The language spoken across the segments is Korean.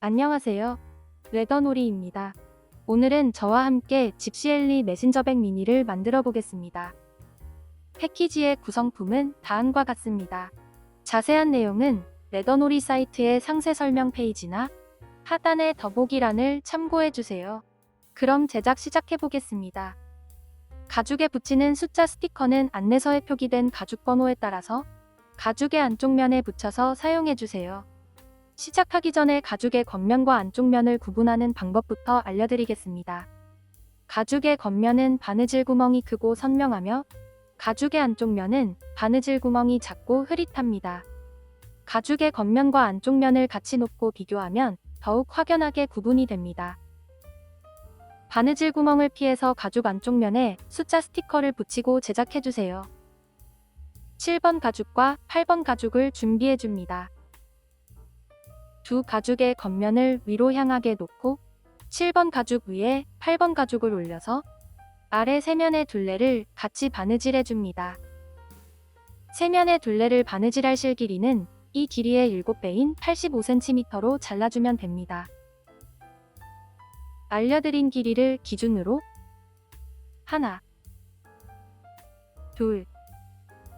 안녕하세요. 레더놀이입니다. 오늘은 저와 함께 집시엘리 메신저백 미니를 만들어 보겠습니다. 패키지의 구성품은 다음과 같습니다. 자세한 내용은 레더놀이 사이트의 상세 설명 페이지나 하단의 더보기란을 참고해 주세요. 그럼 제작 시작해 보겠습니다. 가죽에 붙이는 숫자 스티커는 안내서에 표기된 가죽 번호에 따라서 가죽의 안쪽 면에 붙여서 사용해 주세요. 시작하기 전에 가죽의 겉면과 안쪽 면을 구분하는 방법부터 알려드리겠습니다. 가죽의 겉면은 바느질 구멍이 크고 선명하며 가죽의 안쪽 면은 바느질 구멍이 작고 흐릿합니다. 가죽의 겉면과 안쪽 면을 같이 놓고 비교하면 더욱 확연하게 구분이 됩니다. 바느질 구멍을 피해서 가죽 안쪽 면에 숫자 스티커를 붙이고 제작해주세요. 7번 가죽과 8번 가죽을 준비해줍니다. 두 가죽의 겉면을 위로 향하게 놓고 7번 가죽 위에 8번 가죽을 올려서 아래 세면의 둘레를 같이 바느질해 줍니다. 세면의 둘레를 바느질할 실 길이는 이 길이의 7배인 85cm로 잘라주면 됩니다. 알려드린 길이를 기준으로 하나, 둘,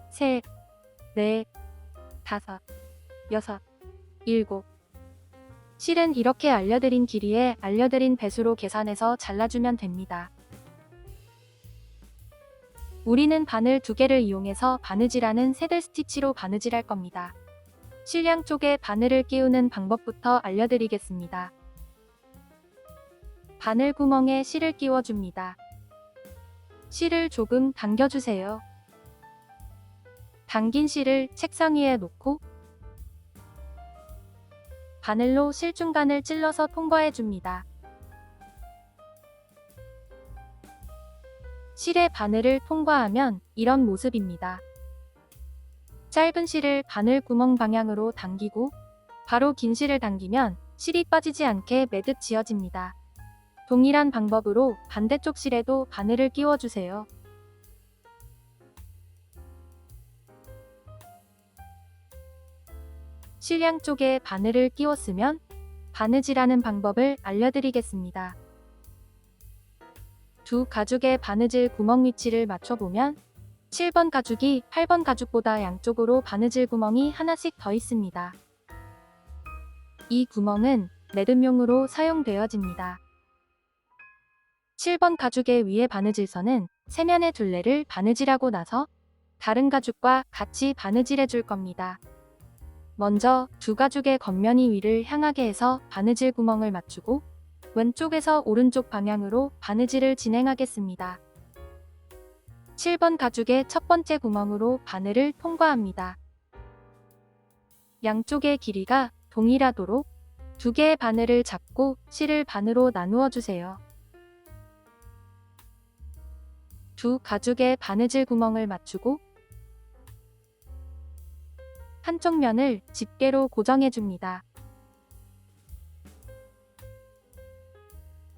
셋, 넷, 다섯, 여섯, 일곱. 실은 이렇게 알려드린 길이에 알려드린 배수로 계산해서 잘라주면 됩니다. 우리는 바늘 2개를 이용해서 바느질하는 새들 스티치로 바느질할 겁니다. 실 양쪽에 바늘을 끼우는 방법부터 알려드리겠습니다. 바늘 구멍에 실을 끼워줍니다. 실을 조금 당겨주세요. 당긴 실을 책상 위에 놓고 바늘로 실 중간을 찔러서 통과해줍니다. 실의 바늘을 통과하면 이런 모습입니다. 짧은 실을 바늘 구멍 방향으로 당기고 바로 긴 실을 당기면 실이 빠지지 않게 매듭 지어집니다. 동일한 방법으로 반대쪽 실에도 바늘을 끼워주세요. 실 양쪽에 바늘을 끼웠으면 바느질하는 방법을 알려드리겠습니다. 두 가죽의 바느질 구멍 위치를 맞춰보면 7번 가죽이 8번 가죽보다 양쪽으로 바느질 구멍이 하나씩 더 있습니다. 이 구멍은 매듭용으로 사용되어집니다. 7번 가죽의 위에 바느질선은 세면의 둘레를 바느질하고 나서 다른 가죽과 같이 바느질해 줄 겁니다. 먼저 두 가죽의 겉면이 위를 향하게 해서 바느질 구멍을 맞추고 왼쪽에서 오른쪽 방향으로 바느질을 진행하겠습니다. 7번 가죽의 첫 번째 구멍으로 바늘을 통과합니다. 양쪽의 길이가 동일하도록 2개의 바늘을 잡고 실을 반으로 나누어 주세요. 두 가죽의 바느질 구멍을 맞추고 한쪽 면을 집게로 고정해줍니다.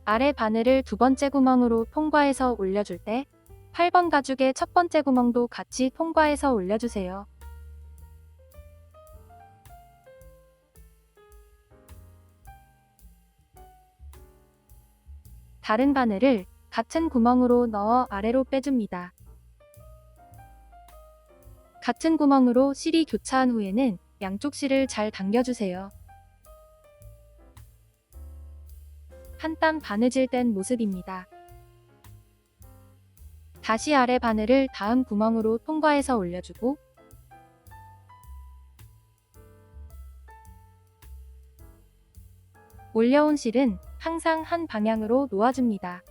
아래 바늘을 두 번째 구멍으로 통과해서 올려줄 때 8번 가죽의 첫 번째 구멍도 같이 통과해서 올려주세요. 다른 바늘을 같은 구멍으로 넣어 아래로 빼줍니다. 같은 구멍으로 실이 교차한 후에는 양쪽 실을 잘 당겨주세요. 한 땀 바느질 된 모습입니다. 다시 아래 바늘을 다음 구멍으로 통과해서 올려주고 올려온 실은 항상 한 방향으로 놓아줍니다.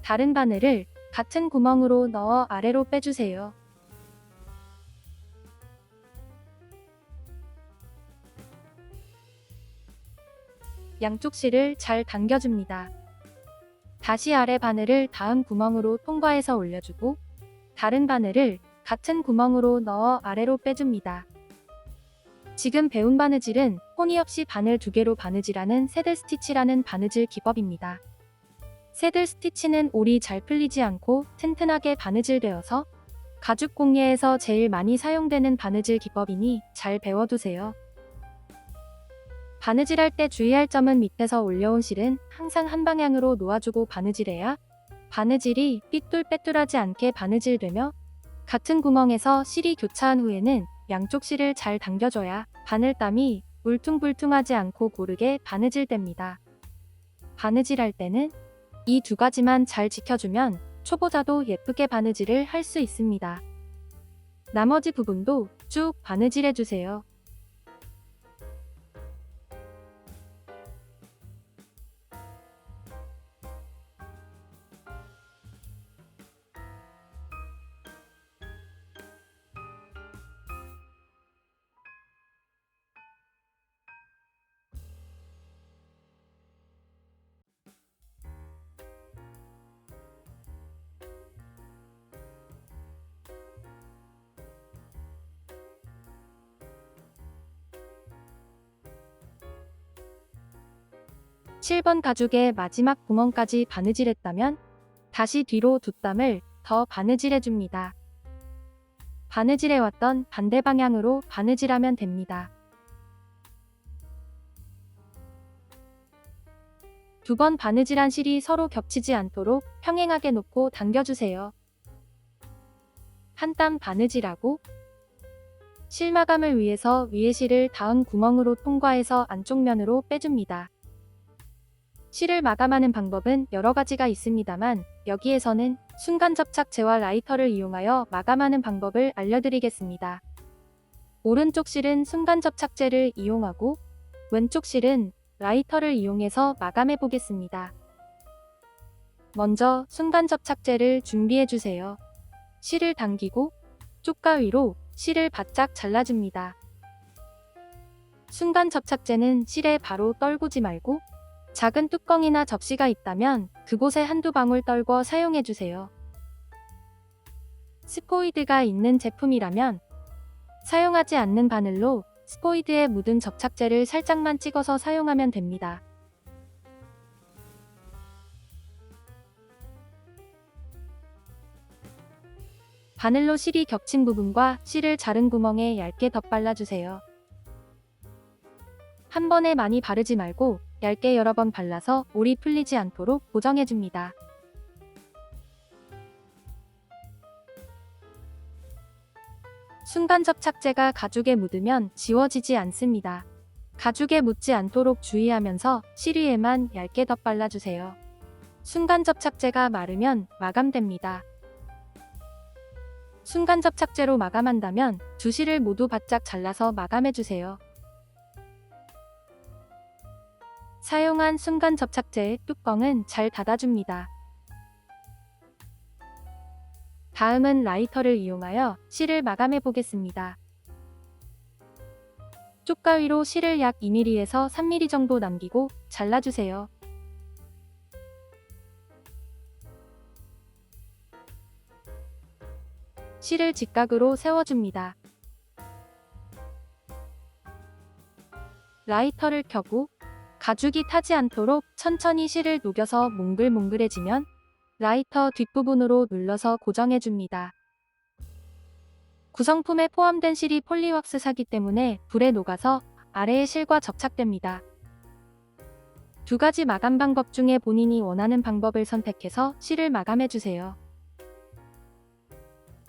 다른 바늘을 같은 구멍으로 넣어 아래로 빼주세요. 양쪽 실을 잘 당겨줍니다. 다시 아래 바늘을 다음 구멍으로 통과해서 올려주고 다른 바늘을 같은 구멍으로 넣어 아래로 빼줍니다. 지금 배운 바느질은 포니 없이 바늘 2개로 바느질하는 새들 스티치라는 바느질 기법입니다. 새들 스티치는 올이 잘 풀리지 않고 튼튼하게 바느질되어서 가죽 공예에서 제일 많이 사용되는 바느질 기법이니 잘 배워두세요. 바느질할 때 주의할 점은 밑에서 올려온 실은 항상 한 방향으로 놓아주고 바느질해야 바느질이 삐뚤빼뚤하지 않게 바느질되며, 같은 구멍에서 실이 교차한 후에는 양쪽 실을 잘 당겨줘야 바늘땀이 울퉁불퉁하지 않고 고르게 바느질됩니다. 바느질할 때는 이 두 가지만 잘 지켜주면 초보자도 예쁘게 바느질을 할 수 있습니다. 나머지 부분도 쭉 바느질해주세요. 칠 번 가죽의 마지막 구멍까지 바느질했다면 다시 뒤로 두 땀을 더 바느질해줍니다. 바느질해왔던 반대 방향으로 바느질하면 됩니다. 두 번 바느질한 실이 서로 겹치지 않도록 평행하게 놓고 당겨주세요. 한 땀 바느질하고 실 마감을 위해서 위에 실을 다음 구멍으로 통과해서 안쪽 면으로 빼줍니다. 실을 마감하는 방법은 여러 가지가 있습니다만 여기에서는 순간 접착제와 라이터를 이용하여 마감하는 방법을 알려드리겠습니다. 오른쪽 실은 순간 접착제를 이용하고 왼쪽 실은 라이터를 이용해서 마감해 보겠습니다. 먼저 순간 접착제를 준비해 주세요. 실을 당기고 쪽가위로 실을 바짝 잘라줍니다. 순간 접착제는 실에 바로 떨구지 말고 작은 뚜껑이나 접시가 있다면 그곳에 한두 방울 떨궈 사용해주세요. 스포이드가 있는 제품이라면 사용하지 않는 바늘로 스포이드에 묻은 접착제를 살짝만 찍어서 사용하면 됩니다. 바늘로 실이 겹친 부분과 실을 자른 구멍에 얇게 덧발라주세요. 한 번에 많이 바르지 말고 얇게 여러 번 발라서 올이 풀리지 않도록 고정해줍니다. 순간 접착제가 가죽에 묻으면 지워지지 않습니다. 가죽에 묻지 않도록 주의하면서 실 위에만 얇게 덧발라주세요. 순간 접착제가 마르면 마감됩니다. 순간 접착제로 마감한다면 두 실을 모두 바짝 잘라서 마감해주세요. 사용한 순간 접착제의 뚜껑은 잘 닫아줍니다. 다음은 라이터를 이용하여 실을 마감해 보겠습니다. 쪽가위로 실을 약 2mm에서 3mm 정도 남기고 잘라주세요. 실을 직각으로 세워줍니다. 라이터를 켜고 가죽이 타지 않도록 천천히 실을 녹여서 몽글몽글해지면 라이터 뒷부분으로 눌러서 고정해줍니다. 구성품에 포함된 실이 폴리왁스사기 때문에 불에 녹아서 아래의 실과 접착됩니다. 두 가지 마감 방법 중에 본인이 원하는 방법을 선택해서 실을 마감해주세요.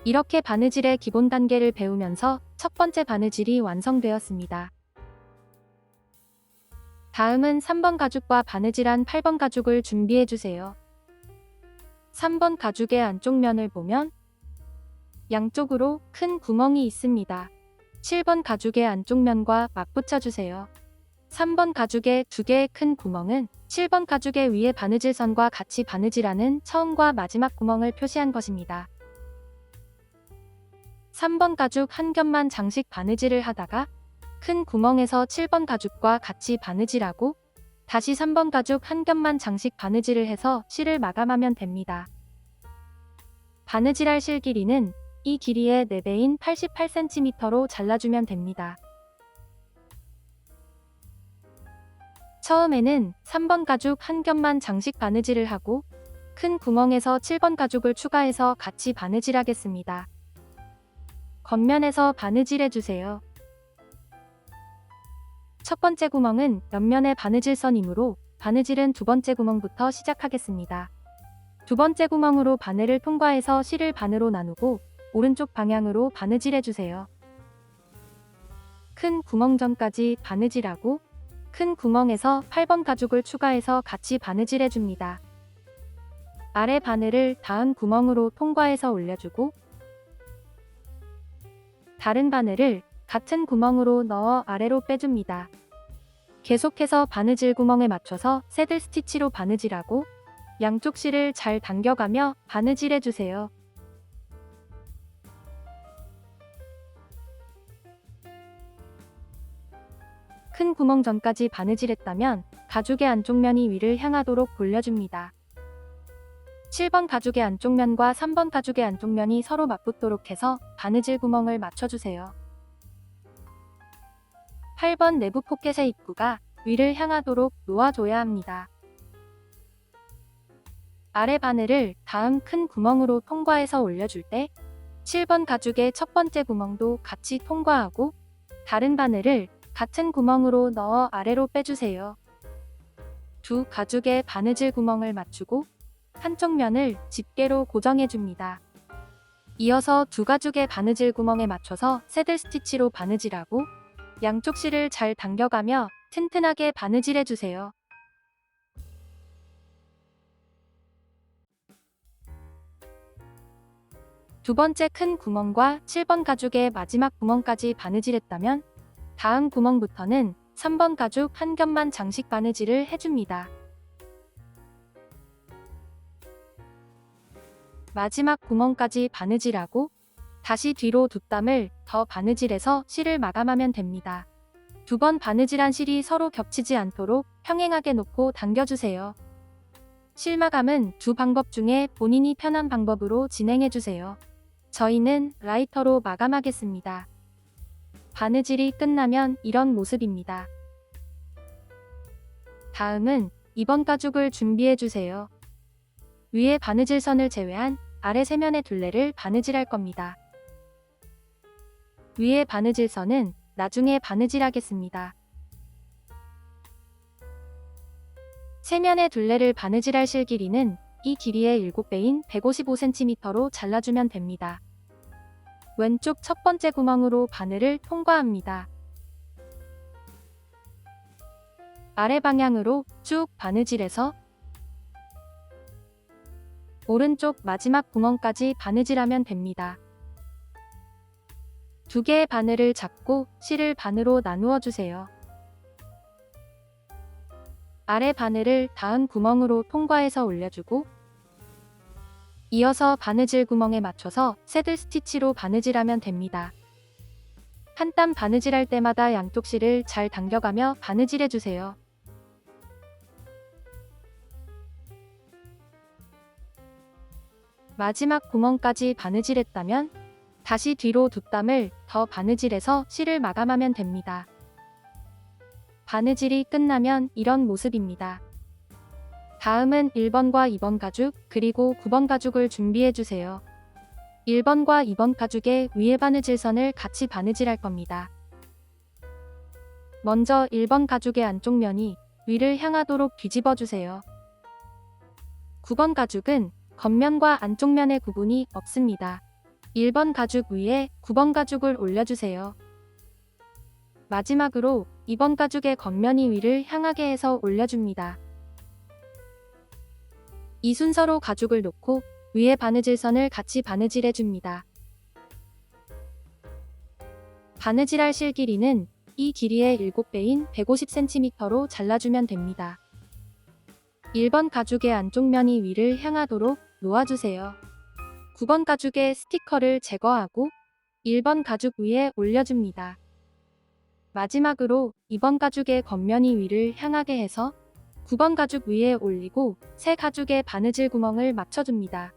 이렇게 바느질의 기본 단계를 배우면서 첫 번째 바느질이 완성되었습니다. 다음은 3번 가죽과 바느질한 8번 가죽을 준비해주세요. 3번 가죽의 안쪽 면을 보면 양쪽으로 큰 구멍이 있습니다. 7번 가죽의 안쪽 면과 맞붙여주세요. 3번 가죽의 두 개의 큰 구멍은 7번 가죽의 위에 바느질선과 같이 바느질하는 처음과 마지막 구멍을 표시한 것입니다. 3번 가죽 한 겹만 장식 바느질을 하다가 큰 구멍에서 7번 가죽과 같이 바느질하고 다시 3번 가죽 한 겹만 장식 바느질을 해서 실을 마감하면 됩니다. 바느질할 실 길이는 이 길이의 4배인 88cm로 잘라주면 됩니다. 처음에는 3번 가죽 한 겹만 장식 바느질을 하고 큰 구멍에서 7번 가죽을 추가해서 같이 바느질하겠습니다. 겉면에서 바느질해주세요. 첫 번째 구멍은 옆면의 바느질선이므로 바느질은 두 번째 구멍부터 시작하겠습니다. 두 번째 구멍으로 바늘을 통과해서 실을 반으로 나누고 오른쪽 방향으로 바느질해주세요. 큰 구멍 전까지 바느질하고 큰 구멍에서 8번 가죽을 추가해서 같이 바느질해줍니다. 아래 바늘을 닿은 구멍으로 통과해서 올려주고 다른 바늘을 같은 구멍으로 넣어 아래로 빼줍니다. 계속해서 바느질 구멍에 맞춰서 새들 스티치로 바느질하고 양쪽 실을 잘 당겨가며 바느질해주세요. 큰 구멍 전까지 바느질했다면 가죽의 안쪽 면이 위를 향하도록 돌려줍니다. 7번 가죽의 안쪽 면과 3번 가죽의 안쪽 면이 서로 맞붙도록 해서 바느질 구멍을 맞춰주세요. 8번 내부 포켓의 입구가 위를 향하도록 놓아줘야 합니다. 아래 바늘을 다음 큰 구멍으로 통과해서 올려줄 때 7번 가죽의 첫 번째 구멍도 같이 통과하고 다른 바늘을 같은 구멍으로 넣어 아래로 빼주세요. 두 가죽의 바느질 구멍을 맞추고 한쪽 면을 집게로 고정해줍니다. 이어서 두 가죽의 바느질 구멍에 맞춰서 새들 스티치로 바느질하고 양쪽 실을 잘 당겨가며 튼튼하게 바느질해주세요. 두 번째 큰 구멍과 7번 가죽의 마지막 구멍까지 바느질했다면 다음 구멍부터는 3번 가죽 한 겹만 장식 바느질을 해줍니다. 마지막 구멍까지 바느질하고 다시 뒤로 두 땀을 더 바느질해서 실을 마감하면 됩니다. 두 번 바느질한 실이 서로 겹치지 않도록 평행하게 놓고 당겨주세요. 실 마감은 두 방법 중에 본인이 편한 방법으로 진행해주세요. 저희는 라이터로 마감하겠습니다. 바느질이 끝나면 이런 모습입니다. 다음은 2번 가죽을 준비해주세요. 위에 바느질선을 제외한 아래 세면의 둘레를 바느질할 겁니다. 위에 바느질선은 나중에 바느질하겠습니다. 세면의 둘레를 바느질할 실 길이는 이 길이의 7배인 155cm로 잘라주면 됩니다. 왼쪽 첫 번째 구멍으로 바늘을 통과합니다. 아래 방향으로 쭉 바느질해서 오른쪽 마지막 구멍까지 바느질하면 됩니다. 두 개의 바늘을 잡고 실을 반으로 나누어 주세요. 아래 바늘을 닿은 구멍으로 통과해서 올려주고 이어서 바느질 구멍에 맞춰서 새들 스티치로 바느질하면 됩니다. 한 땀 바느질할 때마다 양쪽 실을 잘 당겨가며 바느질해주세요. 마지막 구멍까지 바느질했다면 다시 뒤로 두 땀을 더 바느질해서 실을 마감하면 됩니다. 바느질이 끝나면 이런 모습입니다. 다음은 1번과 2번 가죽 그리고 9번 가죽을 준비해주세요. 1번과 2번 가죽의 위에 바느질선을 같이 바느질할 겁니다. 먼저 1번 가죽의 안쪽 면이 위를 향하도록 뒤집어주세요. 9번 가죽은 겉면과 안쪽면의 구분이 없습니다. 1번 가죽 위에 9번 가죽을 올려주세요. 마지막으로 2번 가죽의 겉면이 위를 향하게 해서 올려줍니다. 이 순서로 가죽을 놓고 위에 바느질선을 같이 바느질해줍니다. 바느질할 실 길이는 이 길이의 7배인 150cm로 잘라주면 됩니다. 1번 가죽의 안쪽 면이 위를 향하도록 놓아주세요. 9번 가죽의 스티커를 제거하고 1번 가죽 위에 올려줍니다. 마지막으로 2번 가죽의 겉면이 위를 향하게 해서 9번 가죽 위에 올리고 새 가죽의 바느질 구멍을 맞춰줍니다.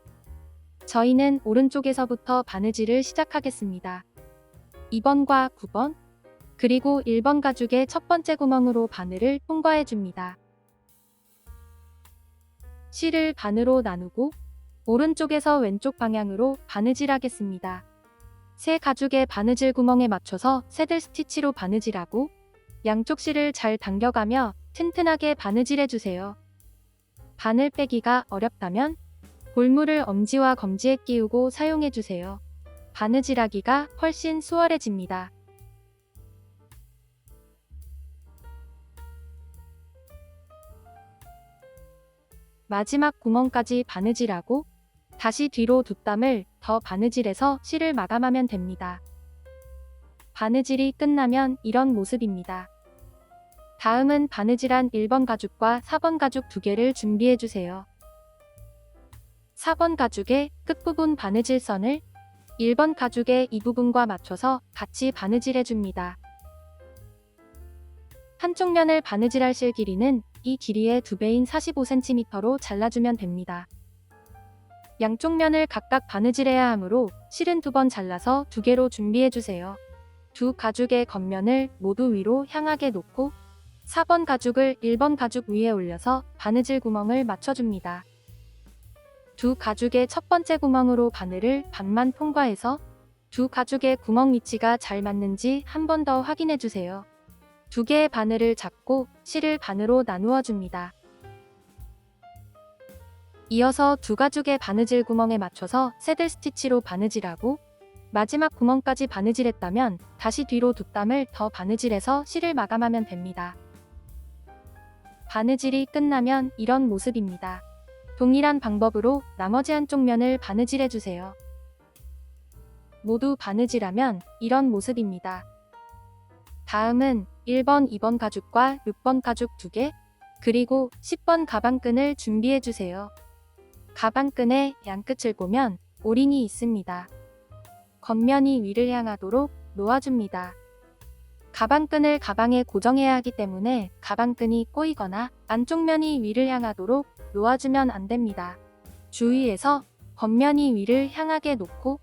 저희는 오른쪽에서부터 바느질을 시작하겠습니다. 2번과 9번, 그리고 1번 가죽의 첫 번째 구멍으로 바늘을 통과해줍니다. 실을 반으로 나누고 오른쪽에서 왼쪽 방향으로 바느질하겠습니다. 새 가죽의 바느질 구멍에 맞춰서 새들 스티치로 바느질하고 양쪽 실을 잘 당겨가며 튼튼하게 바느질해주세요. 바늘 빼기가 어렵다면 볼물을 엄지와 검지에 끼우고 사용해주세요. 바느질하기가 훨씬 수월해집니다. 마지막 구멍까지 바느질하고 다시 뒤로 뒷담을 더 바느질해서 실을 마감하면 됩니다. 바느질이 끝나면 이런 모습입니다. 다음은 바느질한 1번 가죽과 4번 가죽 두 개를 준비해주세요. 4번 가죽의 끝부분 바느질선을 1번 가죽의 이 부분과 맞춰서 같이 바느질해줍니다. 한쪽 면을 바느질할 실 길이는 이 길이의 2배인 45cm로 잘라주면 됩니다. 양쪽 면을 각각 바느질해야 하므로 실은 2번 잘라서 2개로 준비해주세요. 두 가죽의 겉면을 모두 위로 향하게 놓고 4번 가죽을 1번 가죽 위에 올려서 바느질 구멍을 맞춰줍니다. 두 가죽의 첫 번째 구멍으로 바늘을 반만 통과해서 두 가죽의 구멍 위치가 잘 맞는지 한 번 더 확인해주세요. 두 개의 바늘을 잡고 실을 반으로 나누어 줍니다. 이어서 두 가죽의 바느질 구멍에 맞춰서 새들 스티치로 바느질하고 마지막 구멍까지 바느질했다면 다시 뒤로 뒷담을 더 바느질해서 실을 마감하면 됩니다. 바느질이 끝나면 이런 모습입니다. 동일한 방법으로 나머지 한쪽 면을 바느질해주세요. 모두 바느질하면 이런 모습입니다. 다음은 1번, 2번 가죽과 6번 가죽 2개, 그리고 10번 가방끈을 준비해주세요. 가방끈의 양끝을 보면 오링이 있습니다. 겉면이 위를 향하도록 놓아줍니다. 가방끈을 가방에 고정해야 하기 때문에 가방끈이 꼬이거나 안쪽 면이 위를 향하도록 놓아주면 안됩니다. 주의해서 겉면이 위를 향하게 놓고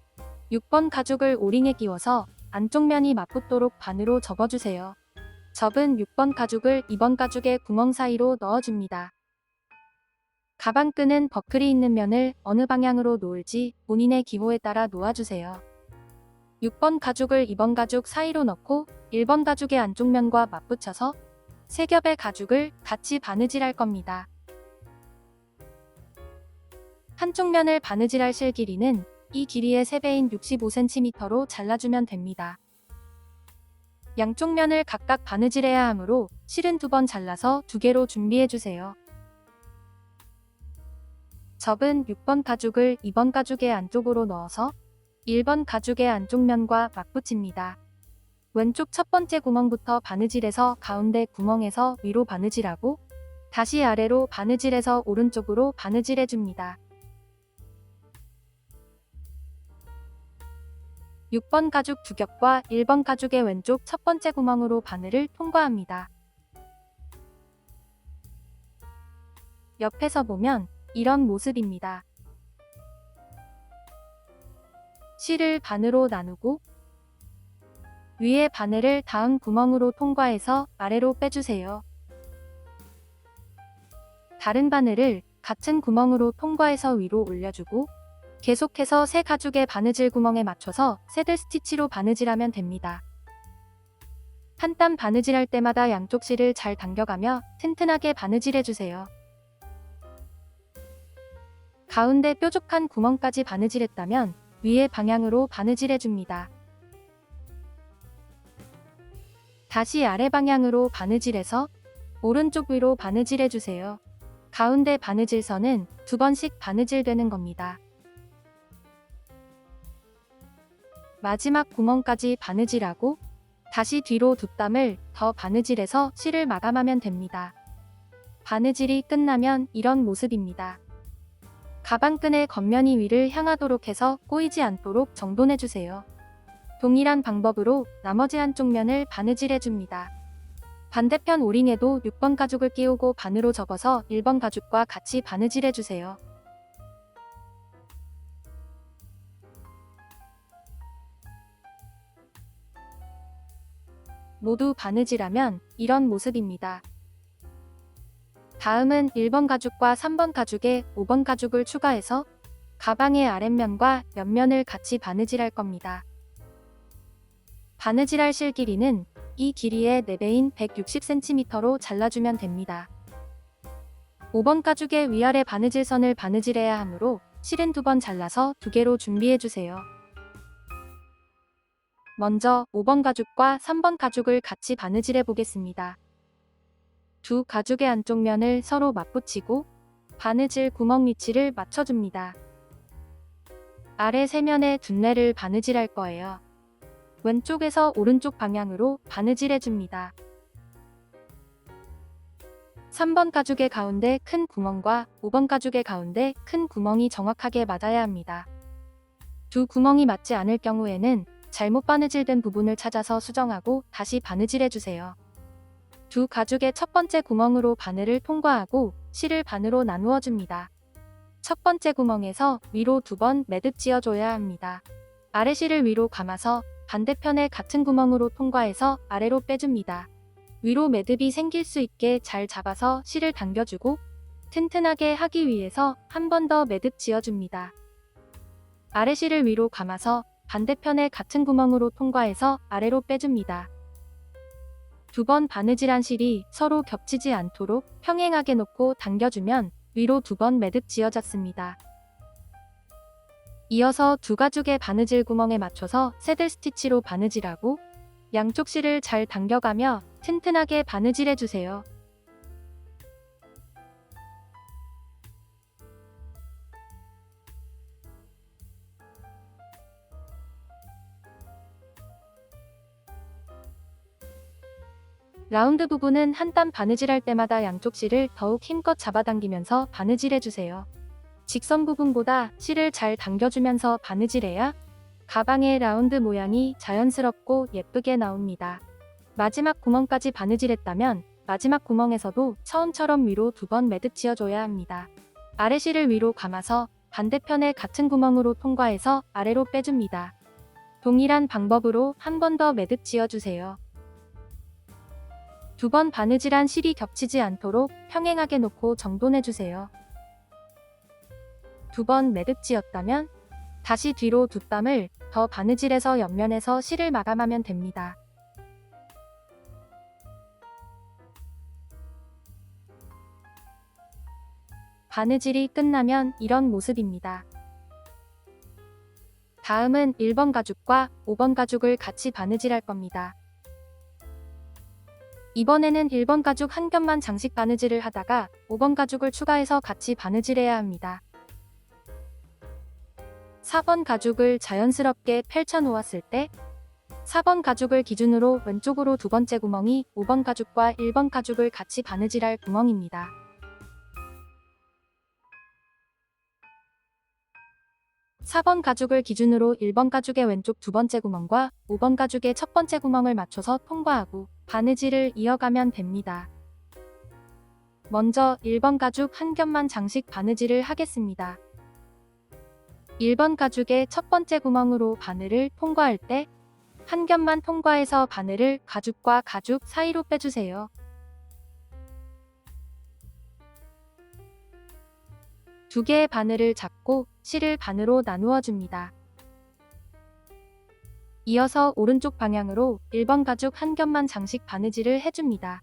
6번 가죽을 오링에 끼워서 안쪽 면이 맞붙도록 반으로 접어주세요. 접은 6번 가죽을 2번 가죽의 구멍 사이로 넣어줍니다. 가방끈은 버클이 있는 면을 어느 방향으로 놓을지 본인의 기호에 따라 놓아주세요. 6번 가죽을 2번 가죽 사이로 넣고 1번 가죽의 안쪽 면과 맞붙여서 3겹의 가죽을 같이 바느질할 겁니다. 한쪽 면을 바느질할 실 길이는 이 길이의 3배인 65cm로 잘라주면 됩니다. 양쪽 면을 각각 바느질해야 하므로 실은 2번 잘라서 2개로 준비해주세요. 접은 6번 가죽을 2번 가죽의 안쪽으로 넣어서 1번 가죽의 안쪽 면과 맞붙입니다. 왼쪽 첫 번째 구멍부터 바느질해서 가운데 구멍에서 위로 바느질하고 다시 아래로 바느질해서 오른쪽으로 바느질해줍니다. 6번 가죽 두 겹과 1번 가죽의 왼쪽 첫 번째 구멍으로 바늘을 통과합니다. 옆에서 보면 이런 모습입니다. 실을 반으로 나누고 위에 바늘을 다음 구멍으로 통과해서 아래로 빼주세요. 다른 바늘을 같은 구멍으로 통과해서 위로 올려주고 계속해서 새 가죽의 바느질 구멍에 맞춰서 새들 스티치로 바느질하면 됩니다. 한 땀 바느질할 때마다 양쪽 실을 잘 당겨가며 튼튼하게 바느질해주세요. 가운데 뾰족한 구멍까지 바느질했다면 위의 방향으로 바느질해줍니다. 다시 아래 방향으로 바느질해서 오른쪽 위로 바느질해주세요. 가운데 바느질선은 2번씩 바느질되는 겁니다. 마지막 구멍까지 바느질하고 다시 뒤로 뒷담을 더 바느질해서 실을 마감하면 됩니다. 바느질이 끝나면 이런 모습입니다. 가방끈의 겉면이 위를 향하도록 해서 꼬이지 않도록 정돈해주세요. 동일한 방법으로 나머지 한쪽 면을 바느질해줍니다. 반대편 오링에도 6번 가죽을 끼우고 반으로 접어서 1번 가죽과 같이 바느질해주세요. 모두 바느질하면 이런 모습입니다. 다음은 1번 가죽과 3번 가죽에 5번 가죽을 추가해서 가방의 아랫면과 옆면을 같이 바느질할 겁니다. 바느질할 실 길이는 이 길이의 4배인 160cm로 잘라주면 됩니다. 5번 가죽의 위아래 바느질선을 바느질해야 하므로 실은 2번 잘라서 2개로 준비해주세요. 먼저 5번 가죽과 3번 가죽을 같이 바느질해 보겠습니다. 두 가죽의 안쪽 면을 서로 맞붙이고 바느질 구멍 위치를 맞춰줍니다. 아래 세면의 둘레를 바느질할 거예요. 왼쪽에서 오른쪽 방향으로 바느질해줍니다. 3번 가죽의 가운데 큰 구멍과 5번 가죽의 가운데 큰 구멍이 정확하게 맞아야 합니다. 두 구멍이 맞지 않을 경우에는 잘못 바느질된 부분을 찾아서 수정하고 다시 바느질해주세요. 두 가죽의 첫 번째 구멍으로 바늘을 통과하고 실을 반으로 나누어 줍니다. 첫 번째 구멍에서 위로 2번 매듭 지어줘야 합니다. 아래 실을 위로 감아서 반대편의 같은 구멍으로 통과해서 아래로 빼줍니다. 위로 매듭이 생길 수 있게 잘 잡아서 실을 당겨주고 튼튼하게 하기 위해서 한 번 더 매듭 지어줍니다. 아래 실을 위로 감아서 반대편의 같은 구멍으로 통과해서 아래로 빼줍니다. 2번 바느질한 실이 서로 겹치지 않도록 평행하게 놓고 당겨주면 위로 2번 매듭 지어졌습니다. 이어서 두 가죽의 바느질 구멍에 맞춰서 새들 스티치로 바느질하고 양쪽 실을 잘 당겨가며 튼튼하게 바느질해주세요. 라운드 부분은 한 땀 바느질할 때마다 양쪽 실을 더욱 힘껏 잡아당기면서 바느질해주세요. 직선 부분보다 실을 잘 당겨주면서 바느질해야 가방의 라운드 모양이 자연스럽고 예쁘게 나옵니다. 마지막 구멍까지 바느질했다면 마지막 구멍에서도 처음처럼 위로 2번 매듭 지어줘야 합니다. 아래 실을 위로 감아서 반대편의 같은 구멍으로 통과해서 아래로 빼줍니다. 동일한 방법으로 한 번 더 매듭 지어주세요. 2번 바느질한 실이 겹치지 않도록 평행하게 놓고 정돈해주세요. 2번 매듭 지었다면 다시 뒤로 2땀을 더 바느질해서 옆면에서 실을 마감하면 됩니다. 바느질이 끝나면 이런 모습입니다. 다음은 1번 가죽과 5번 가죽을 같이 바느질할 겁니다. 이번에는 1번 가죽 한 겹만 장식 바느질을 하다가 5번 가죽을 추가해서 같이 바느질해야 합니다. 4번 가죽을 자연스럽게 펼쳐 놓았을 때 4번 가죽을 기준으로 왼쪽으로 2번째 구멍이 5번 가죽과 1번 가죽을 같이 바느질할 구멍입니다. 4번 가죽을 기준으로 1번 가죽의 왼쪽 2번째 구멍과 5번 가죽의 첫 번째 구멍을 맞춰서 통과하고 바느질을 이어가면 됩니다. 먼저 1번 가죽 한 겹만 장식 바느질을 하겠습니다. 1번 가죽의 첫 번째 구멍으로 바늘을 통과할 때 한 겹만 통과해서 바늘을 가죽과 가죽 사이로 빼주세요. 두 개의 바늘을 잡고 실을 반으로 나누어 줍니다. 이어서 오른쪽 방향으로 1번 가죽 한 겹만 장식 바느질을 해줍니다.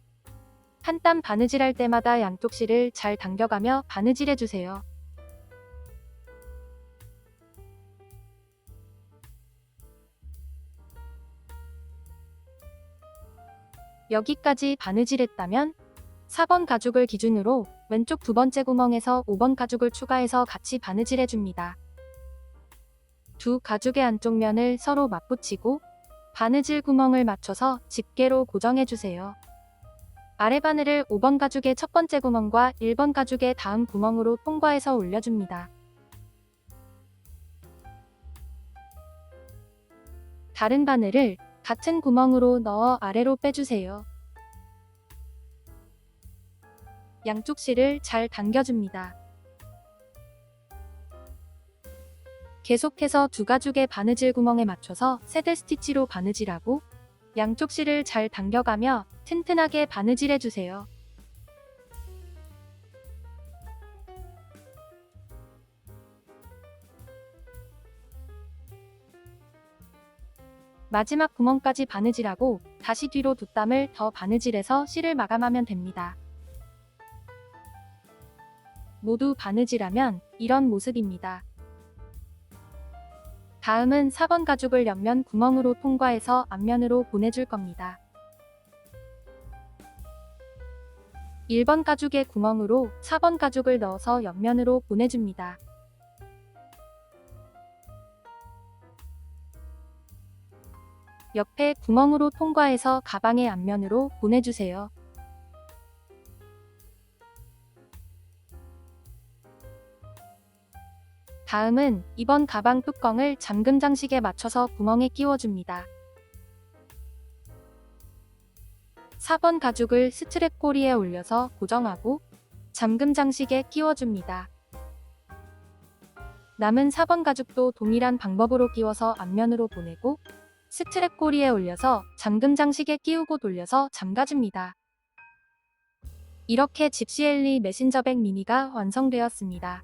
한 땀 바느질할 때마다 양쪽 실을 잘 당겨가며 바느질해주세요. 여기까지 바느질했다면 4번 가죽을 기준으로 왼쪽 2번째 구멍에서 5번 가죽을 추가해서 같이 바느질해줍니다. 두 가죽의 안쪽 면을 서로 맞붙이고 바느질 구멍을 맞춰서 집게로 고정해주세요. 아래 바늘을 5번 가죽의 첫 번째 구멍과 1번 가죽의 다음 구멍으로 통과해서 올려줍니다. 다른 바늘을 같은 구멍으로 넣어 아래로 빼주세요. 양쪽 실을 잘 당겨줍니다. 계속해서 두 가죽의 바느질 구멍에 맞춰서 새들 스티치로 바느질하고 양쪽 실을 잘 당겨가며 튼튼하게 바느질해주세요. 마지막 구멍까지 바느질하고 다시 뒤로 뒷땀을 더 바느질해서 실을 마감하면 됩니다. 모두 바느질하면 이런 모습입니다. 다음은 4번 가죽을 옆면 구멍으로 통과해서 앞면으로 보내줄 겁니다. 1번 가죽의 구멍으로 4번 가죽을 넣어서 옆면으로 보내줍니다. 옆에 구멍으로 통과해서 가방의 앞면으로 보내주세요. 다음은 이번 가방 뚜껑을 잠금 장식에 맞춰서 구멍에 끼워줍니다. 4번 가죽을 스트랩 꼬리에 올려서 고정하고 잠금 장식에 끼워줍니다. 남은 4번 가죽도 동일한 방법으로 끼워서 앞면으로 보내고 스트랩 꼬리에 올려서 잠금 장식에 끼우고 돌려서 잠가줍니다. 이렇게 집시엘리 메신저백 미니가 완성되었습니다.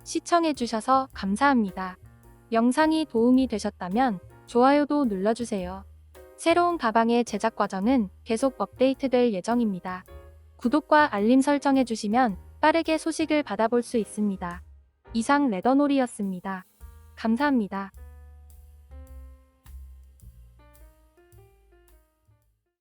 시청해주셔서 감사합니다. 영상이 도움이 되셨다면 좋아요도 눌러주세요. 새로운 가방의 제작 과정은 계속 업데이트될 예정입니다. 구독과 알림 설정해주시면 빠르게 소식을 받아볼 수 있습니다. 이상 레더놀이였습니다. 감사합니다.